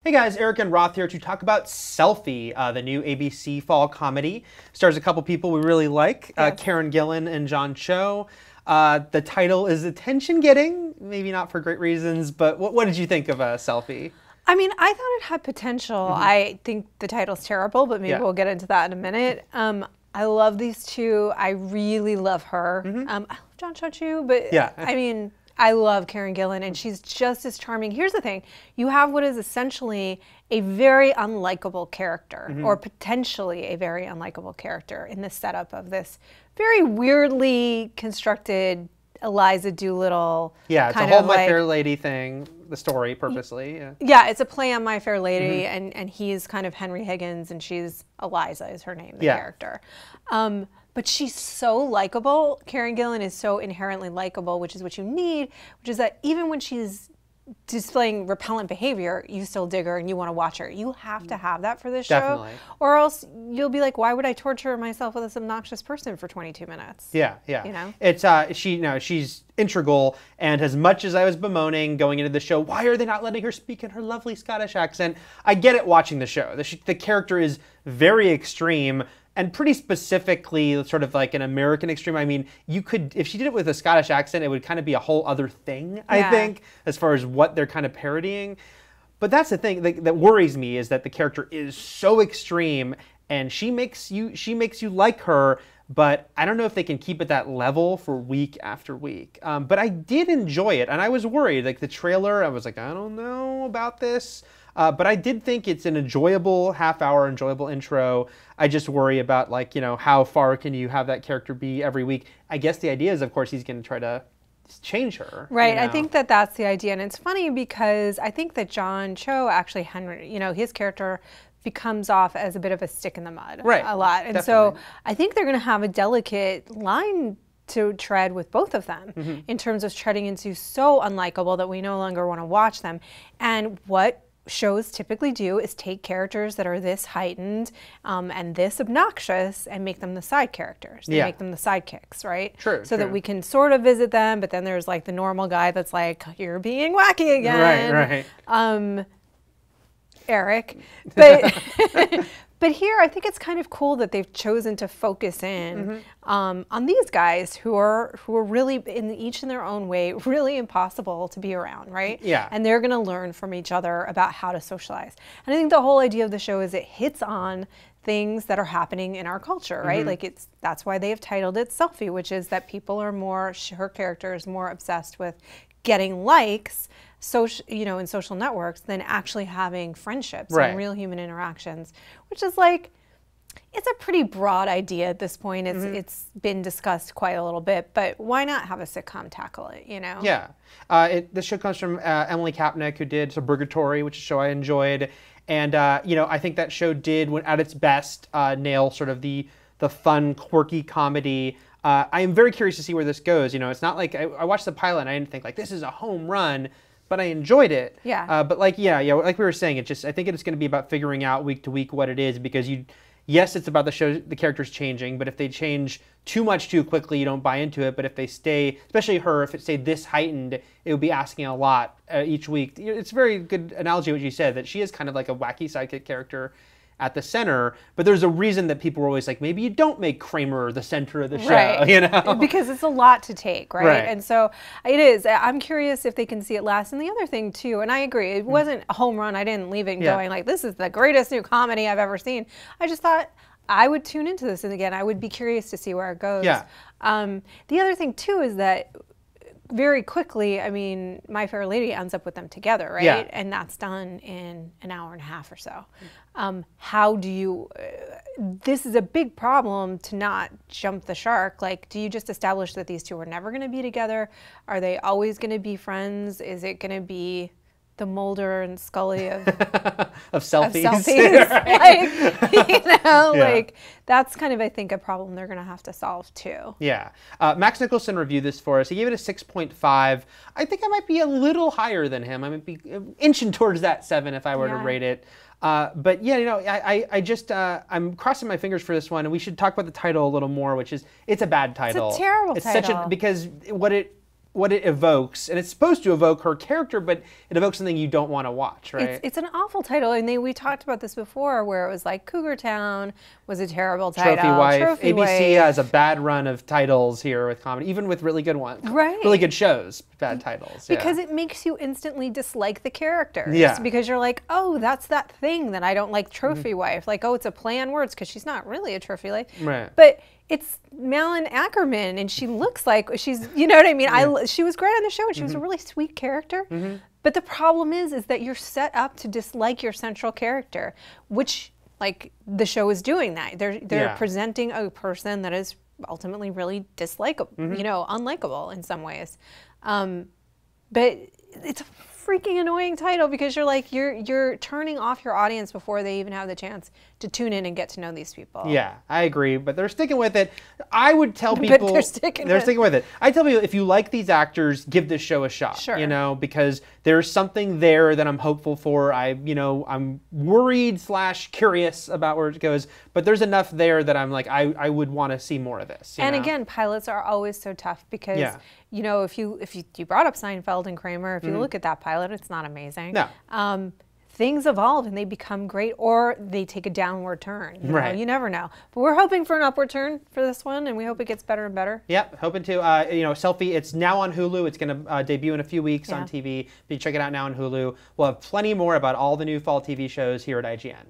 Hey guys, Eric and Roth here to talk about Selfie, the new ABC fall comedy. Stars a couple people we really like, Yes. Karen Gillan and John Cho. The title is attention-getting, maybe not for great reasons, but what did you think of Selfie? I mean, I thought it had potential. I think the title's terrible, but maybe Yeah. we'll get into that in a minute. I love these two. I really love her. I love John Cho too, but Yeah. I mean, I love Karen Gillan, and she's just as charming. Here's the thing. You have what is essentially a very unlikable character, or potentially a very unlikable character in the setup of this very weirdly constructed Eliza Doolittle. Yeah, it's a kind whole of My like, Fair Lady thing, the story, purposely. Yeah. Yeah, it's a play on My Fair Lady, and he's kind of Henry Higgins, and she's Eliza is her name, the Yeah. character. But she's so likable. Karen Gillan is so inherently likable, which is what you need, which is that even when she's displaying repellent behavior, you still dig her and you want to watch her. You have to have that for this Definitely. show, or else you'll be like, why would I torture myself with this obnoxious person for 22 minutes? Yeah, yeah. You know? It's she's integral, and as much as I was bemoaning going into the show, why are they not letting her speak in her lovely Scottish accent? I get it watching the show. The character is very extreme and pretty specifically sort of like an American extreme. I mean, you could, if she did it with a Scottish accent, it would kind of be a whole other thing, I Yeah. think, as far as what they're kind of parodying. But that's the thing that worries me, is that the character is so extreme, and she makes you like her, but I don't know if they can keep it that level for week after week. But I did enjoy it, and I was worried. Like the trailer, I was like, I don't know about this. But I did think it's an enjoyable half-hour, enjoyable intro. I just worry about, like, you know, how far can you have that character be every week? I guess the idea is, of course, he's going to try to change her. Right. You I know? think that that's the idea. And it's funny because I think that John Cho actually, his character becomes off as a bit of a stick in the mud Right. a lot. And Definitely. so I think they're going to have a delicate line to tread with both of them in terms of treading into so unlikable that we no longer want to watch them. And what shows typically do is take characters that are this heightened and this obnoxious and make them the side characters. They Yeah. make them the sidekicks, right? True, So that true. we can sort of visit them, but then there's like the normal guy that's like, you're being wacky again. Right. Eric. But but here I think it's kind of cool that they've chosen to focus in on these guys who are really each in their own way really impossible to be around, right? Yeah. And they're going to learn from each other about how to socialize. And I think the whole idea of the show is it hits on things that are happening in our culture, right? Like that's why they have titled it Selfie, which is that people are her character is more obsessed with getting likes, in social networks than actually having friendships Right. and real human interactions, which is like, it's a pretty broad idea at this point. It's been discussed quite a little bit, but why not have a sitcom tackle it, you know? Yeah. This show comes from Emily Kapnick, who did Suburgatory, which is a show I enjoyed. And, I think that show did, when at its best, nail sort of the fun, quirky comedy. I am very curious to see where this goes. It's not like I watched the pilot and I didn't think, like, this is a home run, but I enjoyed it. Yeah. But like we were saying, I think it's going to be about figuring out week to week what it is, because yes, it's about the characters changing, but if they change too much too quickly, you don't buy into it. But if they stay, especially her, if it stayed this heightened, it would be asking a lot each week. It's a very good analogy what you said, that she is kind of like a wacky sidekick character at the center, but there's a reason that people were always like, maybe you don't make Kramer the center of the show, Right. Because it's a lot to take, right? Right. And so it is. I'm curious if they can see it last. And the other thing too, and I agree, it wasn't a home run. I didn't leave it going like, this is the greatest new comedy I've ever seen. I just thought I would tune into this, and again, I would be curious to see where it goes. Yeah. The other thing too is that very quickly, I mean, My Fair Lady ends up with them together, right? Yeah. And that's done in an hour and a half or so. How do you, this is a big problem to not jump the shark. Like, do you just establish that these two are never going to be together? Are they always going to be friends? Is it going to be the Mulder and Scully of of selfies. Like that's kind of, I think, a problem they're going to have to solve too. Yeah. Max Nicholson reviewed this for us. He gave it a 6.5. I think I might be a little higher than him. I might be inching towards that 7 if I were to rate it. But yeah, I'm crossing my fingers for this one, and we should talk about the title a little more, which is, it's a bad title. It's a terrible title. Because what it what it evokes, and it's supposed to evoke her character, but it evokes something you don't want to watch, right? It's an awful title, and we talked about this before, where it was like Cougar Town was a terrible title. Trophy Wife. Trophy ABC Wife. has a bad run of titles here with comedy, even with really good ones. Right. Really good shows, bad titles. Because it makes you instantly dislike the characters. Yeah. Because you're like, oh, that's that thing that I don't like, Trophy Wife. Like, oh, it's a play on words because she's not really a trophy wife. Right. But it's Malin Ackerman, and she looks like she's, you know what I mean? Yeah. She was great on the show, and she was a really sweet character. But the problem is that you're set up to dislike your central character, which, like, the show is doing that. They're presenting a person that is ultimately really dislikable, you know, unlikable in some ways. But it's a freaking annoying title because you're like, you're turning off your audience before they even have the chance to tune in and get to know these people. Yeah, I agree, but they're sticking with it. I would tell people they're sticking with it. I tell people, if you like these actors, give this show a shot. Sure. You know, because there's something there that I'm hopeful for. I'm worried / curious about where it goes, but there's enough there that I'm like, I would want to see more of this. And again, pilots are always so tough because you know, if you brought up Seinfeld and Kramer, if you look at that pilot, it's not amazing. No. Things evolve and they become great, or they take a downward turn. You know? Right. You never know. But we're hoping for an upward turn for this one, and we hope it gets better and better. Yep, hoping to. You know, Selfie, it's now on Hulu. It's going to debut in a few weeks on TV. But you check it out now on Hulu. We'll have plenty more about all the new fall TV shows here at IGN.